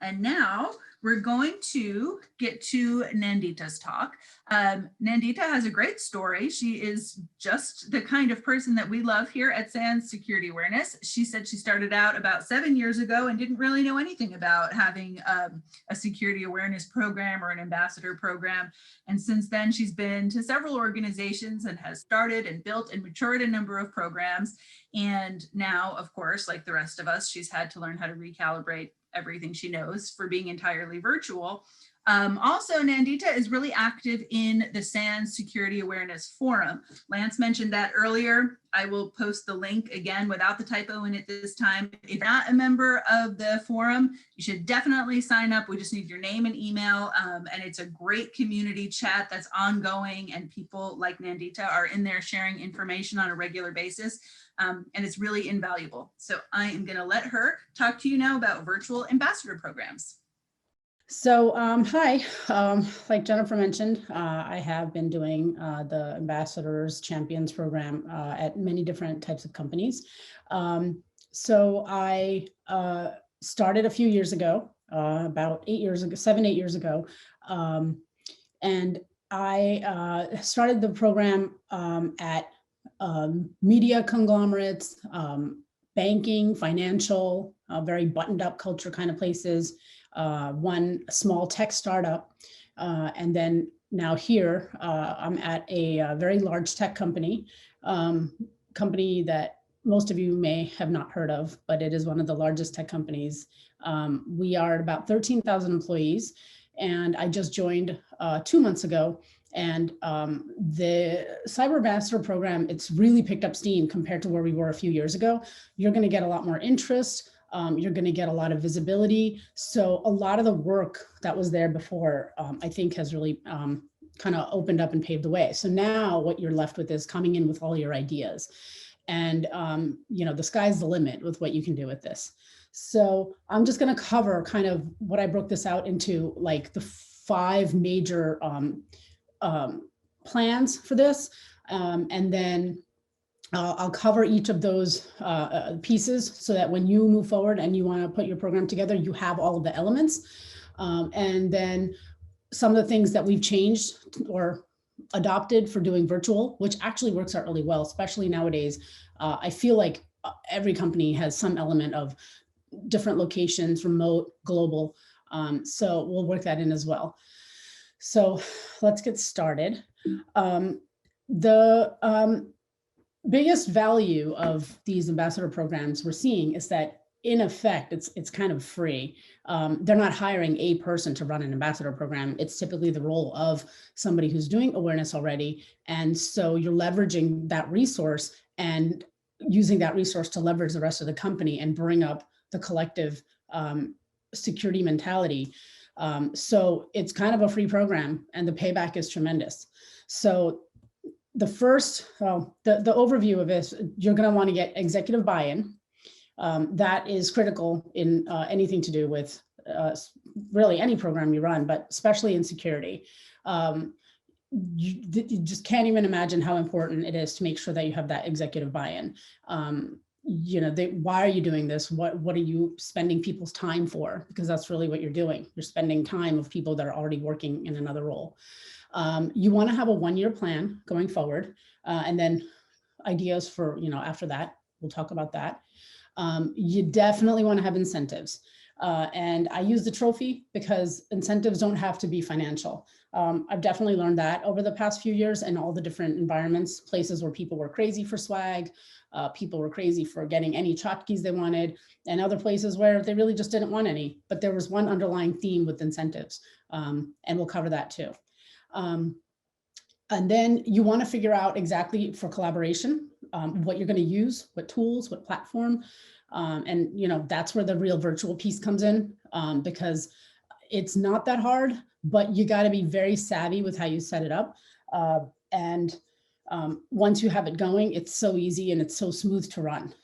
And now we're going to get to Nandita's talk. Nandita has a great story. She is just the kind of person that we love here at SANS Security Awareness. She said she started out about 7 years ago and didn't really know anything about having a security awareness program or an ambassador program. And since then, she's been to several organizations and has started and built and matured a number of programs. And now, of course, like the rest of us, she's had to learn how to recalibrate everything she knows for being entirely virtual. Also, Nandita is really active in the SANS Security Awareness Forum. Lance mentioned that earlier. I will post the link again without the typo in it this time. If you're not a member of the forum, you should definitely sign up. We just need your name and email, and it's a great community chat that's ongoing, and people like Nandita are in there sharing information on a regular basis. And it's really invaluable. So I am going to let her talk to you now about virtual ambassador programs. So hi, like Jennifer mentioned, I have been doing the Ambassadors Champions program at many different types of companies. So I started a few years ago, about 8 years ago, 7, 8 years ago. And I started the program at media conglomerates, banking, financial, very buttoned up culture kind of places, one small tech startup. And then now here, I'm at a very large tech company, company that most of you may have not heard of, but it is one of the largest tech companies. We are at about 13,000 employees, and I just joined 2 months ago. And the Cyber Ambassador program, it's really picked up steam compared to where we were a few years ago. You're going to get a lot more interest. You're going to get a lot of visibility. So a lot of the work that was there before, I think has really kind of opened up and paved the way. So now what you're left with is coming in with all your ideas. And, you know, the sky's the limit with what you can do with this. So I'm just going to cover kind of what I broke this out into, like the 5 major plans for this. And then I'll cover each of those pieces so that when you move forward and you want to put your program together, you have all of the elements. And then some of the things that we've changed or adopted for doing virtual, which actually works out really well, especially nowadays. I feel like every company has some element of different locations, remote, global. So we'll work that in as well. So let's get started. The biggest value of these ambassador programs we're seeing is that in effect, it's kind of free. They're not hiring a person to run an ambassador program. It's typically the role of somebody who's doing awareness already. And so you're leveraging that resource and using that resource to leverage the rest of the company and bring up the collective security mentality. So it's kind of a free program and the payback is tremendous. So the first, the overview of this, you're going to want to get executive buy-in. That is critical in anything to do with really any program you run, but especially in security. You just can't even imagine how important it is to make sure that you have that executive buy-in. You know, why are you doing this? What are you spending people's time for? Because that's really what you're doing. You're spending time of people that are already working in another role. You want to have a 1-year plan going forward, and then ideas for, you know, after that, we'll talk about that. You definitely want to have incentives. And I use the trophy because incentives don't have to be financial. I've definitely learned that over the past few years in all the different environments, places where people were crazy for swag, people were crazy for getting any tchotchkes they wanted, and other places where they really just didn't want any, but there was one underlying theme with incentives, and we'll cover that too. And then you want to figure out exactly for collaboration, what you're going to use, what tools, what platform. And, you know, that's where the real virtual piece comes in, because it's not that hard, but you got to be very savvy with how you set it up. And once you have it going, it's so easy and it's so smooth to run.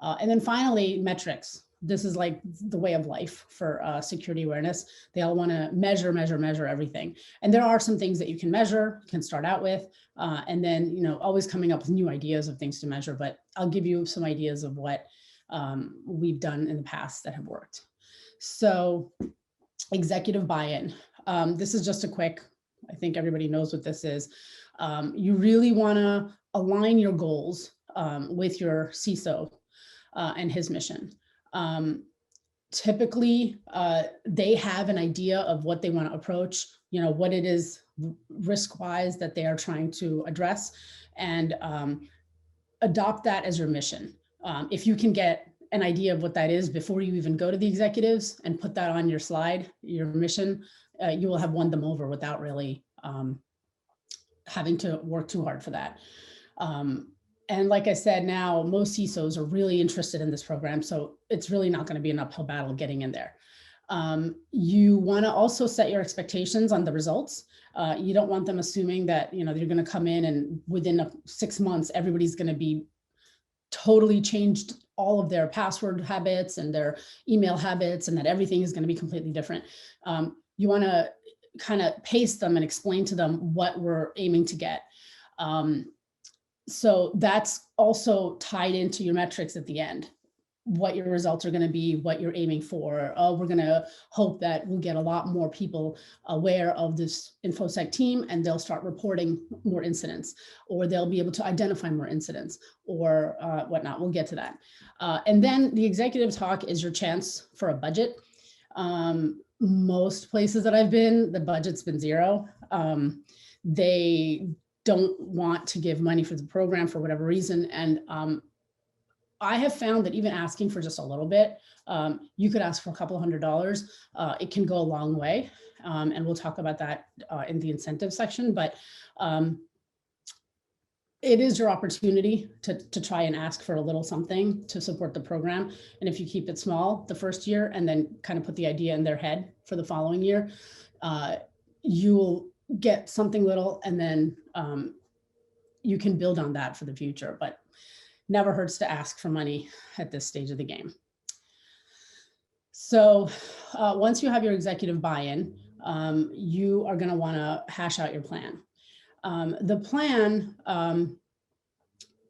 And then finally, metrics. This is like the way of life for security awareness. They all want to measure, measure, measure everything. And there are some things that you can measure, can start out with, and then, you know, always coming up with new ideas of things to measure. But I'll give you some ideas of what we've done in the past that have worked. So executive buy-in. This is just a quick, I think everybody knows what this is. You really want to align your goals with your CISO and his mission. Typically, they have an idea of what they want to approach, what it is risk-wise that they are trying to address, and adopt that as your mission. If you can get an idea of what that is before you even go to the executives and put that on your slide, your mission, you will have won them over without really having to work too hard for that. And like I said, now most CISOs are really interested in this program, so it's really not going to be an uphill battle getting in there. You want to also set your expectations on the results. You don't want them assuming that they're going to come in and within 6 months everybody's going to be totally changed all of their password habits and their email habits, and that everything is going to be completely different. You want to kind of pace them and explain to them what we're aiming to get. So that's also tied into your metrics at the end, what your results are going to be, what you're aiming for. Oh, we're going to hope that we'll get a lot more people aware of this InfoSec team and they'll start reporting more incidents, or they'll be able to identify more incidents, or whatnot. We'll get to that. And then the executive talk is your chance for a budget. Most places that I've been, the budget's been zero. They don't want to give money for the program for whatever reason. And I have found that even asking for just a little bit, you could ask for a couple $100. It can go a long way. And we'll talk about that in the incentive section, but it is your opportunity to try and ask for a little something to support the program. And if you keep it small the first year and then kind of put the idea in their head for the following year, you'll get something little, and then you can build on that for the future, but never hurts to ask for money at this stage of the game. So once you have your executive buy-in, you are going to want to hash out your plan. The plan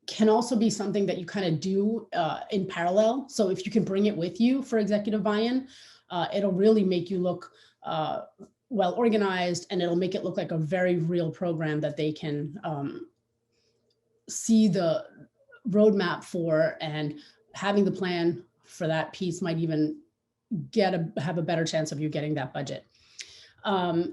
can also be something that you kind of do in parallel. So if you can bring it with you for executive buy-in, it'll really make you look well organized, and it'll make it look like a very real program that they can see the roadmap for, and having the plan for that piece might even have a better chance of you getting that budget.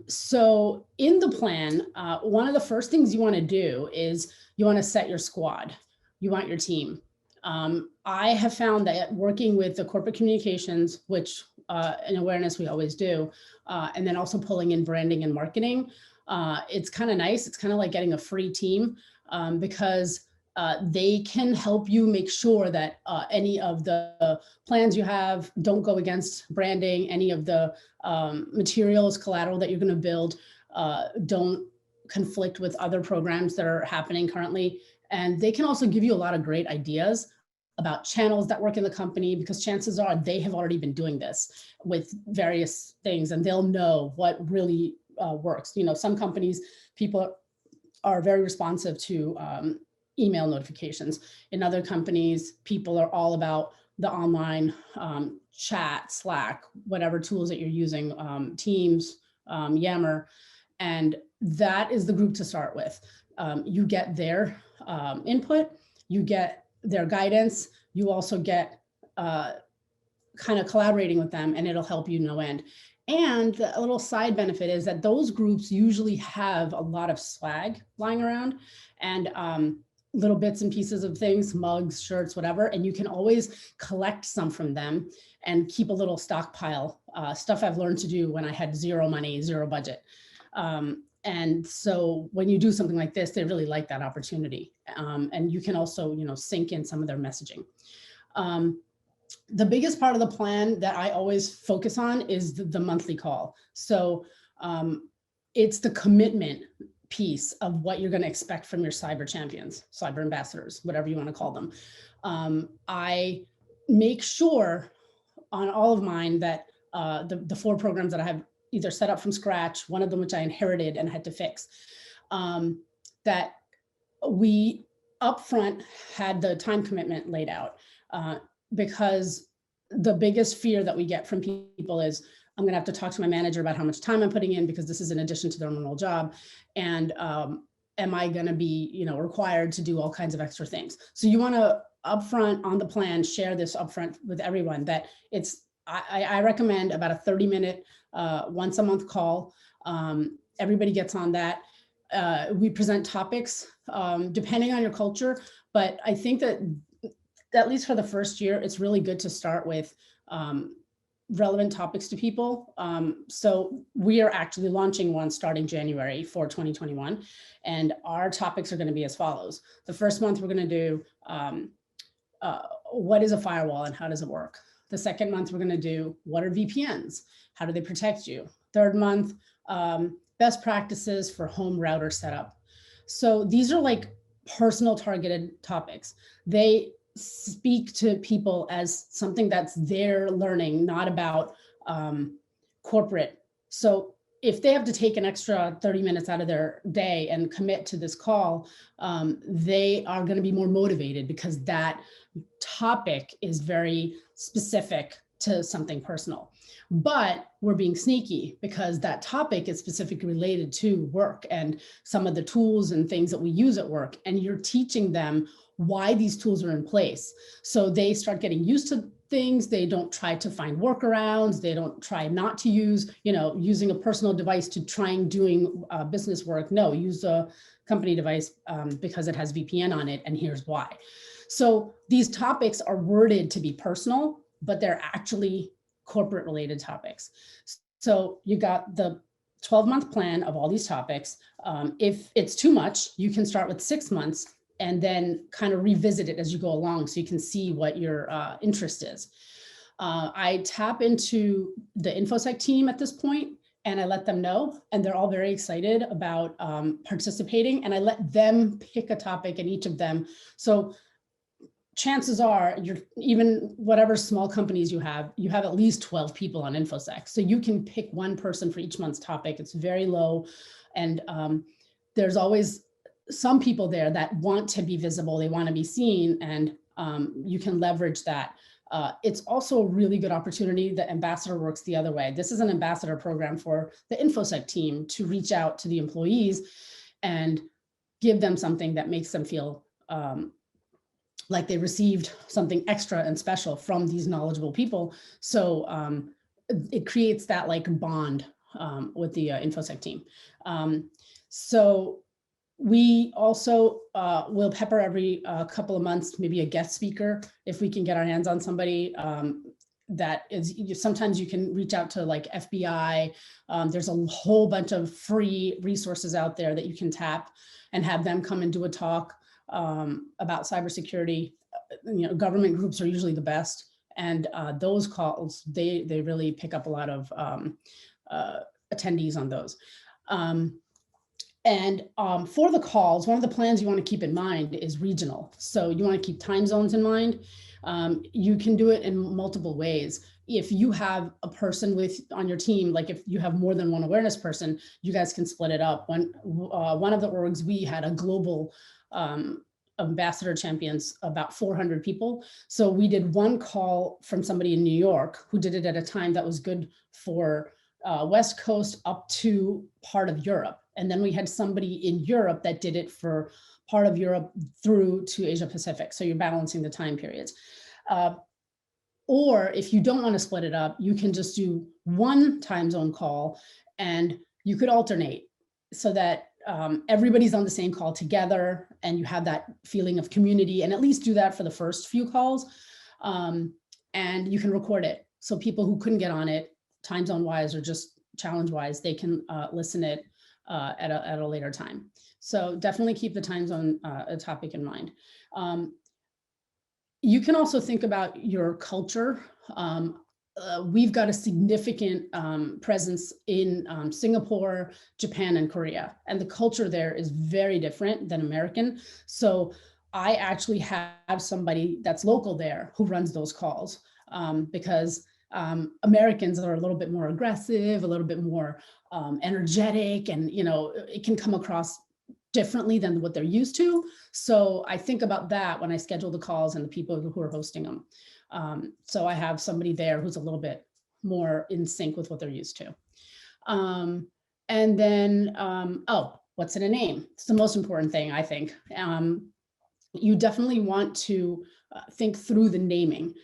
So in the plan, one of the first things you want to do is you want to set your squad. You want your team. I have found that working with the corporate communications, which in awareness we always do, and then also pulling in branding and marketing, it's kind of nice. It's kind of like getting a free team because they can help you make sure that any of the plans you have don't go against branding, any of the materials, collateral that you're going to build don't conflict with other programs that are happening currently. And they can also give you a lot of great ideas about channels that work in the company, because chances are they have already been doing this with various things and they'll know what really works. Some companies, people are very responsive to email notifications. In other companies, people are all about the online chat, Slack, whatever tools that you're using, Teams, Yammer, and that is the group to start with. You get their input, you get their guidance, you also get kind of collaborating with them, and it'll help you no end. And a little side benefit is that those groups usually have a lot of swag lying around, and little bits and pieces of things, mugs, shirts, whatever, and you can always collect some from them and keep a little stockpile, stuff I've learned to do when I had zero money, zero budget. And so when you do something like this, they really like that opportunity. And you can also, sync in some of their messaging. The biggest part of the plan that I always focus on is the monthly call. So it's the commitment piece of what you're going to expect from your cyber champions, cyber ambassadors, whatever you want to call them. I make sure on all of mine that the 4 programs that I have either set up from scratch, one of them which I inherited and had to fix, that we upfront had the time commitment laid out, because the biggest fear that we get from people is, I'm going to have to talk to my manager about how much time I'm putting in because this is in addition to their normal job. And am I going to be, required to do all kinds of extra things? So you want to upfront on the plan, share this upfront with everyone that I recommend about a 30-minute once a month call. Everybody gets on that. We present topics depending on your culture, but I think that at least for the first year, it's really good to start with relevant topics to people. So we are actually launching one starting January for 2021. And our topics are going to be as follows. The first month, we're going to do what is a firewall and how does it work? The second month, we're going to do what are VPNs? How do they protect you? Third month, best practices for home router setup. So these are like personal targeted topics. They speak to people as something that's their learning, not about corporate. So if they have to take an extra 30 minutes out of their day and commit to this call, they are going to be more motivated because that topic is very specific to something personal. But we're being sneaky because that topic is specifically related to work and some of the tools and things that we use at work. And you're teaching them why these tools are in place. So they start getting used to things. They don't try to find workarounds. They don't try not to use, using a personal device to try and doing business work. No, use a company device because it has VPN on it. And here's why. So these topics are worded to be personal, but they're actually corporate related topics. So you got the 12-month plan of all these topics. If it's too much, you can start with 6 months and then kind of revisit it as you go along so you can see what your interest is. I tap into the InfoSec team at this point and I let them know, and they're all very excited about participating, and I let them pick a topic in each of them. So chances are even whatever small companies you have at least 12 people on InfoSec. So you can pick one person for each month's topic. It's very low. And there's always some people there that want to be visible. They want to be seen, and you can leverage that. It's also a really good opportunity. The ambassador works the other way. This is an ambassador program for the InfoSec team to reach out to the employees and give them something that makes them feel like they received something extra and special from these knowledgeable people. So it creates that like bond with the InfoSec team. So we also will pepper every couple of months, maybe a guest speaker, if we can get our hands on somebody that is, sometimes you can reach out to like FBI. There's a whole bunch of free resources out there that you can tap and have them come and do a talk about cybersecurity. Government groups are usually the best, and those calls, they really pick up a lot of attendees on those. For the calls, one of the plans you want to keep in mind is regional. So you want to keep time zones in mind. You can do it in multiple ways. If you have a person on your team, like if you have more than one awareness person, you guys can split it up. One of the orgs, we had a global ambassador champions, about 400 people. So we did one call from somebody in New York who did it at a time that was good for West Coast up to part of Europe. And then we had somebody in Europe that did it for part of Europe through to Asia Pacific. So you're balancing the time periods. Or if you don't want to split it up, you can just do one time zone call, and you could alternate so that everybody's on the same call together and you have that feeling of community, and at least do that for the first few calls. And you can record it. So people who couldn't get on it time zone wise or just challenge wise, they can listen it at a later time. So definitely keep the time zone topic in mind. You can also think about your culture. We've got a significant presence in Singapore, Japan, and Korea, and the culture there is very different than American. So I actually have somebody that's local there who runs those calls because Americans are a little bit more aggressive, a little bit more energetic, and it can come across differently than what they're used to. So I think about that when I schedule the calls and the people who are hosting them. So I have somebody there who's a little bit more in sync with what they're used to. And then, oh, what's in a name? It's the most important thing, I think. You definitely want to think through the naming.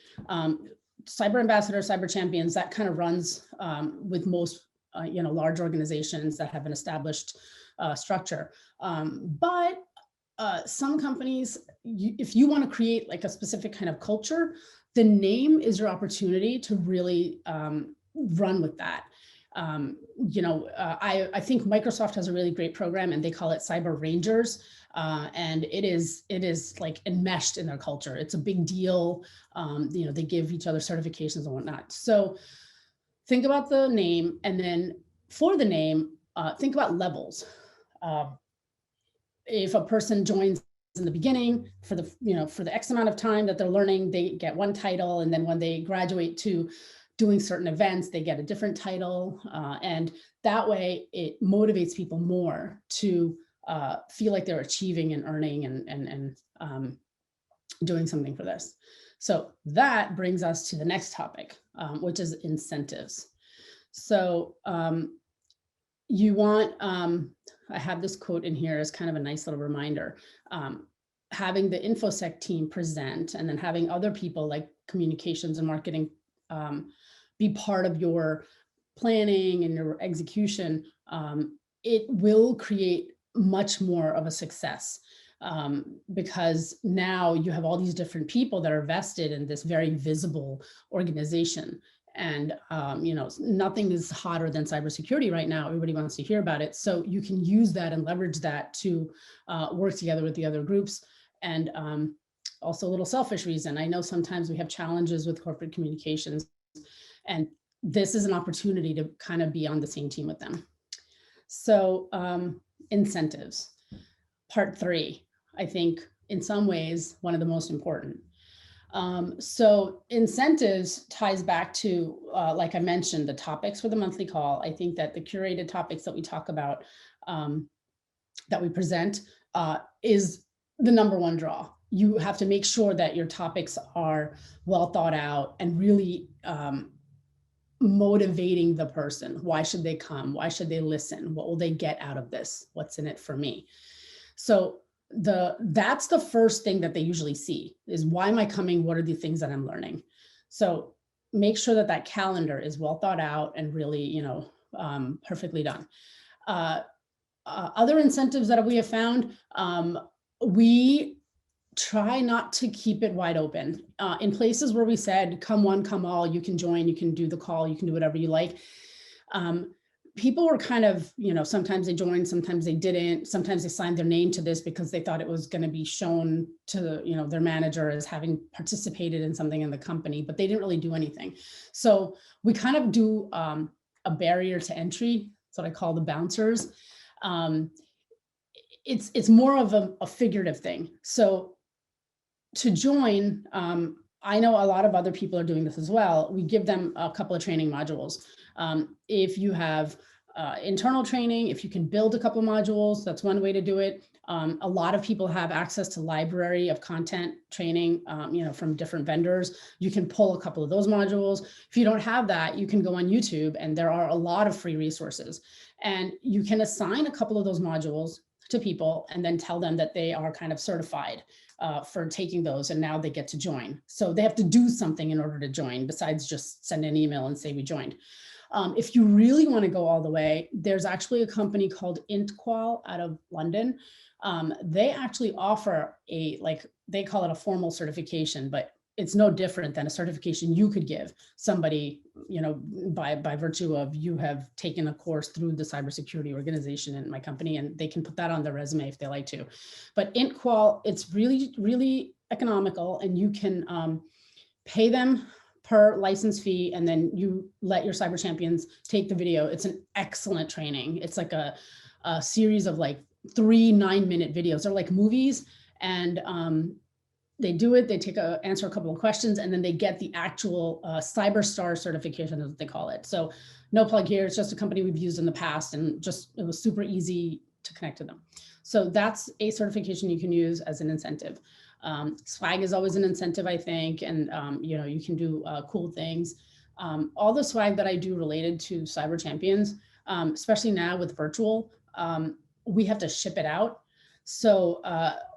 Cyber ambassador, cyber champions, that kind of runs with most large organizations that have an established structure. But some companies, if you want to create like a specific kind of culture, the name is your opportunity to really run with that. I think Microsoft has a really great program, and they call it Cyber Rangers. And it is like enmeshed in their culture. It's a big deal. They give each other certifications and whatnot. So think about the name, and then for the name, think about levels. If a person joins in the beginning for the X amount of time that they're learning, they get one title, and then when they graduate to doing certain events, they get a different title, and that way it motivates people more to feel like they're achieving and earning and doing something for this. So that brings us to the next topic, which is incentives. So you want, I have this quote in here as kind of a nice little reminder. Having the InfoSec team present, and then having other people like communications and marketing be part of your planning and your execution, it will create much more of a success, because now you have all these different people that are vested in this very visible organization. And nothing is hotter than cybersecurity right now. Everybody wants to hear about it. So you can use that and leverage that to work together with the other groups. And also a little selfish reason. I know sometimes we have challenges with corporate communications, and this is an opportunity to kind of be on the same team with them. So incentives, part 3, I think in some ways, one of the most important. So incentives ties back to, like I mentioned, the topics for the monthly call. I think that the curated topics that we talk about, that we present, is the number one draw. You have to make sure that your topics are well thought out and really motivating the person. Why should they come? Why should they listen? What will they get out of this? What's in it for me? So that's the first thing that they usually see is, why am I coming? What are the things that I'm learning? So make sure that that calendar is well thought out and really, perfectly done. Other incentives that we have found, we try not to keep it wide open. In places where we said, come one, come all, you can join, you can do the call, you can do whatever you like. People were kind of, sometimes they joined, sometimes they didn't. Sometimes they signed their name to this because they thought it was going to be shown to, their manager as having participated in something in the company, but they didn't really do anything. So we kind of do a barrier to entry. That's what I call the bouncers. It's more of a figurative thing. So to join, I know a lot of other people are doing this as well. We give them a couple of training modules. If you have internal training, if you can build a couple of modules, that's one way to do it. A lot of people have access to library of content training, from different vendors. You can pull a couple of those modules. If you don't have that, you can go on YouTube, and there are a lot of free resources. And you can assign a couple of those modules to people and then tell them that they are kind of certified for taking those, and now they get to join. So they have to do something in order to join besides just send an email and say we joined. If you really want to go all the way, there's actually a company called IntQual out of London. They actually offer they call it a formal certification, but it's no different than a certification you could give somebody, by virtue of you have taken a course through the cybersecurity organization in my company, and they can put that on their resume if they like to. But IntQual, it's really, really economical, and you can pay them per license fee, and then you let your cyber champions take the video. It's an excellent training. It's like a series of like 3 9-minute videos. They're like movies, and they do it. They answer a couple of questions, and then they get the actual CyberStar certification, as they call it. So no plug here. It's just a company we've used in the past, and it was super easy to connect to them. So that's a certification you can use as an incentive. Swag is always an incentive, I think, and you can do cool things. All the swag that I do related to cyber champions, especially now with virtual, we have to ship it out. So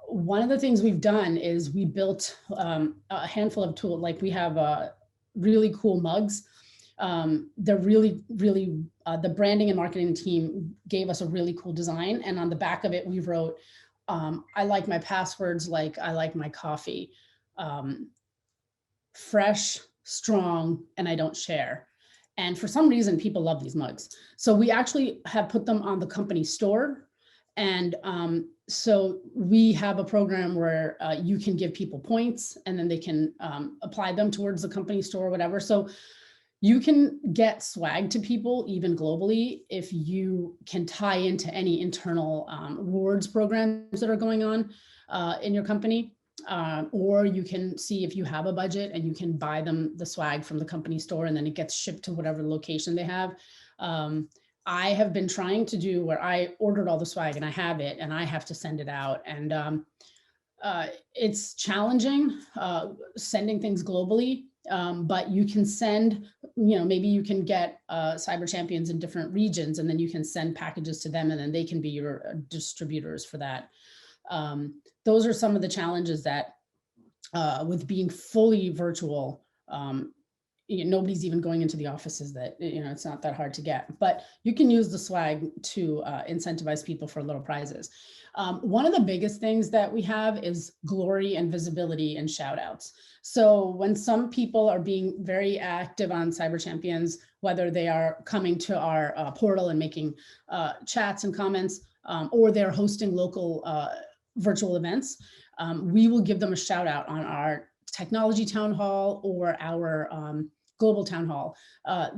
one of the things we've done is we built a handful of tools. Like we have really cool mugs. They're really, really, the branding and marketing team gave us a really cool design. And on the back of it, we wrote, I like my passwords like I like my coffee. Fresh, strong, and I don't share. And for some reason, people love these mugs. So we actually have put them on the company store. And so we have a program where you can give people points and then they can apply them towards the company store or whatever. So you can get swag to people even globally if you can tie into any internal rewards programs that are going on in your company. Or you can see if you have a budget and you can buy them the swag from the company store and then it gets shipped to whatever location they have. I have been trying to do where I ordered all the swag and I have it and I have to send it out. And it's challenging sending things globally, but you can send, maybe you can get cyber champions in different regions and then you can send packages to them and then they can be your distributors for that. Those are some of the challenges that with being fully virtual, nobody's even going into the offices that, it's not that hard to get, but you can use the swag to incentivize people for little prizes. One of the biggest things that we have is glory and visibility and shout outs. So when some people are being very active on Cyber Champions, whether they are coming to our portal and making chats and comments, or they're hosting local virtual events, we will give them a shout out on our technology town hall or our global town hall.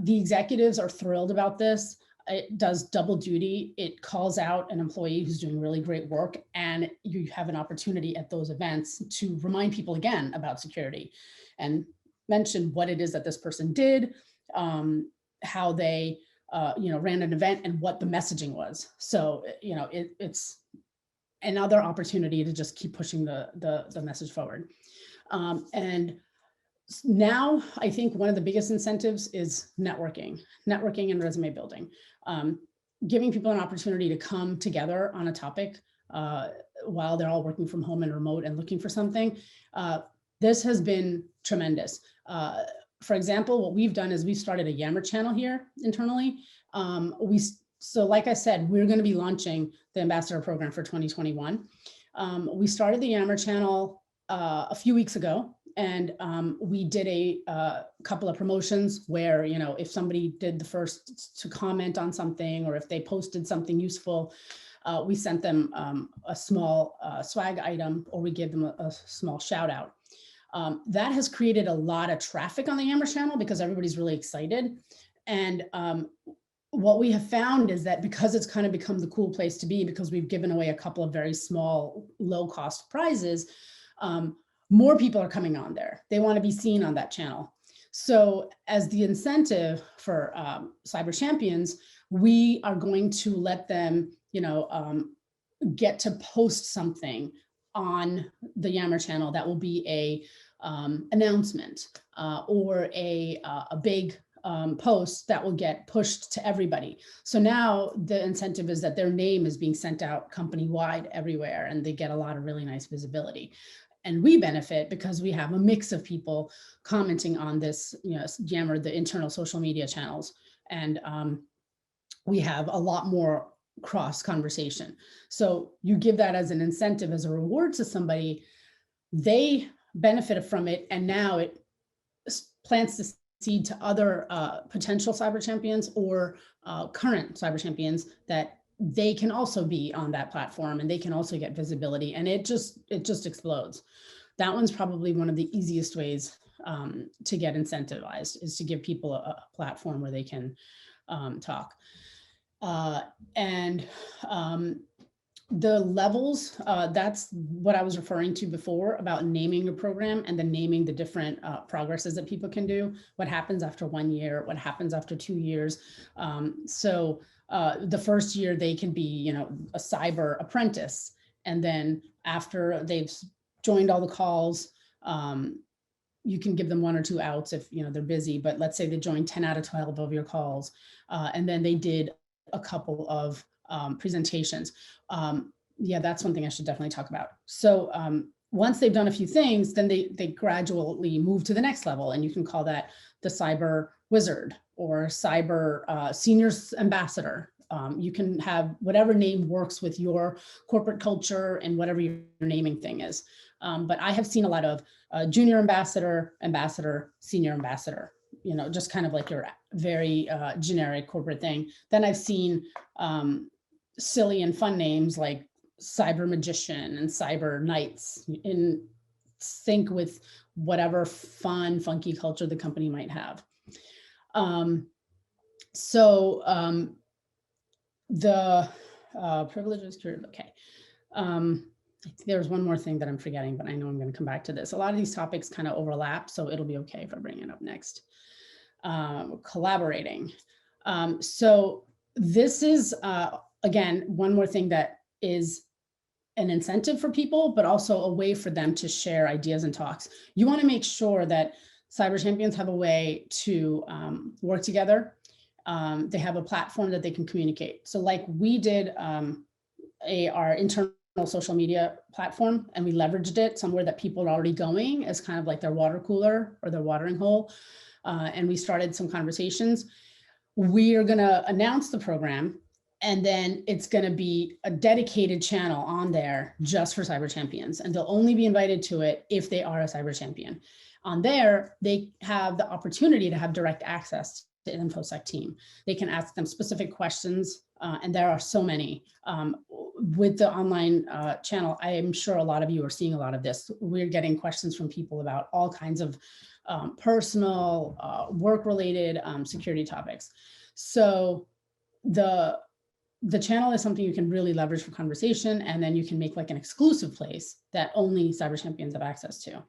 The executives are thrilled about this. It does double duty. It calls out an employee who's doing really great work, and you have an opportunity at those events to remind people again about security and mention what it is that this person did, how they ran an event and what the messaging was. So, it's another opportunity to just keep pushing the message forward. And now I think one of the biggest incentives is networking and resume building. Giving people an opportunity to come together on a topic while they're all working from home and remote and looking for something. This has been tremendous. For example, what we've done is we've started a Yammer channel here internally. So like I said, we're going to be launching the ambassador program for 2021. We started the Yammer channel a few weeks ago, and we did a couple of promotions where, if somebody did the first to comment on something, or if they posted something useful, we sent them a small swag item, or we gave them a small shout out. That has created a lot of traffic on the Yammer channel because everybody's really excited. And what we have found is that because it's kind of become the cool place to be, because we've given away a couple of very small, low cost prizes, more people are coming on there. They want to be seen on that channel. So as the incentive for cyber champions, we are going to let them, get to post something on the Yammer channel that will be a announcement or a big post that will get pushed to everybody. So now the incentive is that their name is being sent out company-wide everywhere, and they get a lot of really nice visibility. And we benefit because we have a mix of people commenting on this, Yammer, the internal social media channels. And we have a lot more cross conversation. So you give that as an incentive, as a reward to somebody, they benefit from it. And now it plants the seed to other potential cyber champions or current cyber champions that they can also be on that platform and they can also get visibility, and it just explodes. That one's probably one of the easiest ways to get incentivized, is to give people a platform where they can talk. The levels, that's what I was referring to before about naming a program and then naming the different progresses that people can do. What happens after 1 year, what happens after 2 years. So the first year they can be, you know, a cyber apprentice. And then after they've joined all the calls, you can give them 1 or 2 outs if, you know, they're busy, but let's say they joined 10 out of 12 of your calls. And then they did a couple of presentations. Yeah, that's one thing I should definitely talk about. So once they've done a few things, then they gradually move to the next level. And you can call that the cyber wizard or cyber senior ambassador. You can have whatever name works with your corporate culture and whatever your naming thing is. But I have seen a lot of junior ambassador, ambassador, senior ambassador, you know, just kind of like your very generic corporate thing. Then I've seen silly and fun names like cyber magician and cyber knights in sync with whatever fun, funky culture the company might have. The privileges, okay. There's one more thing that I'm forgetting, but I know I'm going to come back to this. A lot of these topics kind of overlap, so it'll be okay if I bring it up next. Collaborating. So this is, again, one more thing that is an incentive for people, but also a way for them to share ideas and talks. You want to make sure that cyber champions have a way to work together. They have a platform that they can communicate. So like we did our internal social media platform, and we leveraged it somewhere that people are already going as kind of like their water cooler or their watering hole. And we started some conversations. We are going to announce the program, and then it's going to be a dedicated channel on there just for cyber champions. And they'll only be invited to it if they are a cyber champion. On there, they have the opportunity to have direct access to the InfoSec team. They can ask them specific questions, and there are so many. With the online channel, I am sure a lot of you are seeing a lot of this. We're getting questions from people about all kinds of personal, work-related security topics. So the channel is something you can really leverage for conversation, and then you can make like an exclusive place that only cyber champions have access to.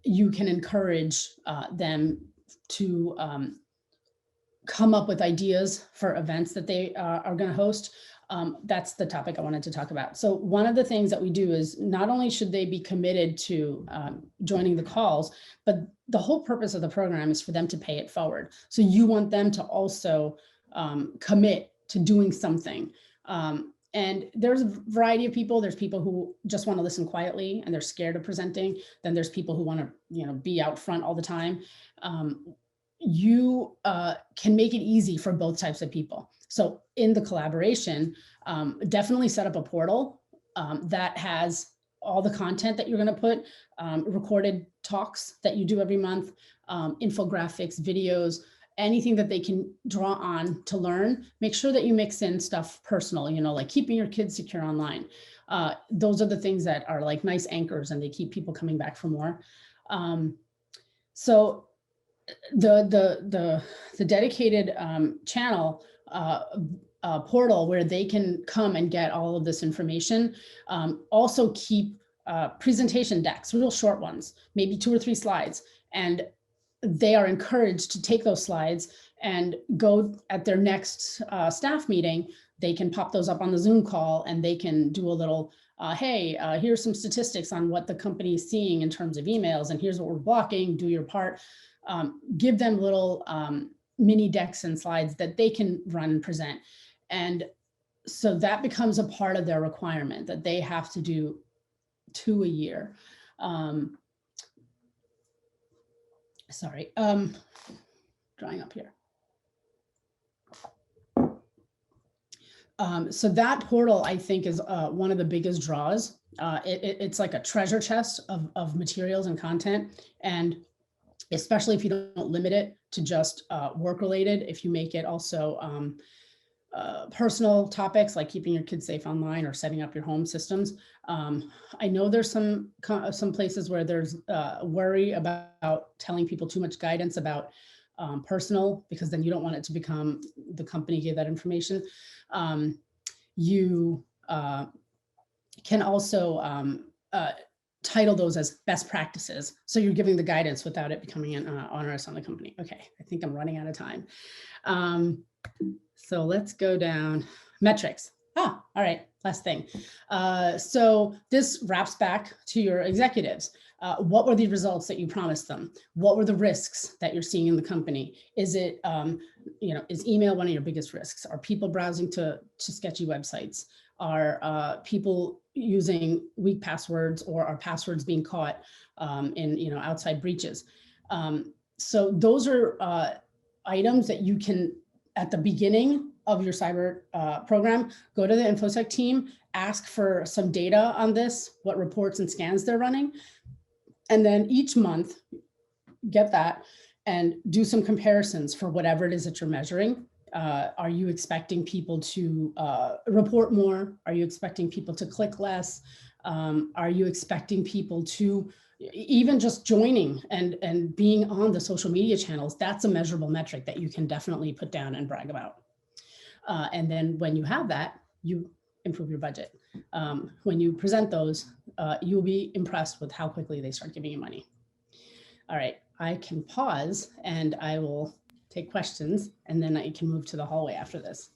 You can encourage them to come up with ideas for events that they are going to host. That's the topic I wanted to talk about. So one of the things that we do is not only should they be committed to joining the calls, but the whole purpose of the program is for them to pay it forward. So you want them to also commit to doing something. And there's a variety of people. There's people who just want to listen quietly and they're scared of presenting. Then there's people who want to, you know, be out front all the time. You can make it easy for both types of people. So in the collaboration, definitely set up a portal that has all the content that you're going to put, recorded talks that you do every month, infographics, videos, anything that they can draw on to learn. Make sure that you mix in stuff personal, you know, like keeping your kids secure online. Those are the things that are like nice anchors, and they keep people coming back for more. So the dedicated channel portal where they can come and get all of this information. Also keep presentation decks, real short ones, maybe 2 or 3 slides. And they are encouraged to take those slides and go at their next staff meeting. They can pop those up on the Zoom call, and they can do a little, hey, here's some statistics on what the company is seeing in terms of emails, and here's what we're blocking, do your part. Give them little mini decks and slides that they can run and present. And so that becomes a part of their requirement that they have to do 2 a year. Sorry, drawing up here. So that portal, I think, is one of the biggest draws. It's like a treasure chest of materials and content. And especially if you don't limit it to just work related, if you make it also personal topics like keeping your kids safe online or setting up your home systems. I know there's some places where there's worry about telling people too much guidance about personal, because then you don't want it to become the company gave that information. You can also title those as best practices. So you're giving the guidance without it becoming an onerous on the company. Okay, I think I'm running out of time. So let's go down metrics. All right, last thing. So this wraps back to your executives. What were the results that you promised them? What were the risks that you're seeing in the company? Is it, is email one of your biggest risks? Are people browsing to sketchy websites? Are people using weak passwords, or are passwords being caught in outside breaches? So those are items that you can, at the beginning of your cyber program, go to the InfoSec team, ask for some data on this, what reports and scans they're running. And then each month, get that and do some comparisons for whatever it is that you're measuring. Are you expecting people to report more? Are you expecting people to click less? Are you expecting people to even just joining and being on the social media channels? That's a measurable metric that you can definitely put down and brag about. And then when you have that, you improve your budget. When you present those, you'll be impressed with how quickly they start giving you money. All right, I can pause and I will take questions, and then I can move to the hallway after this.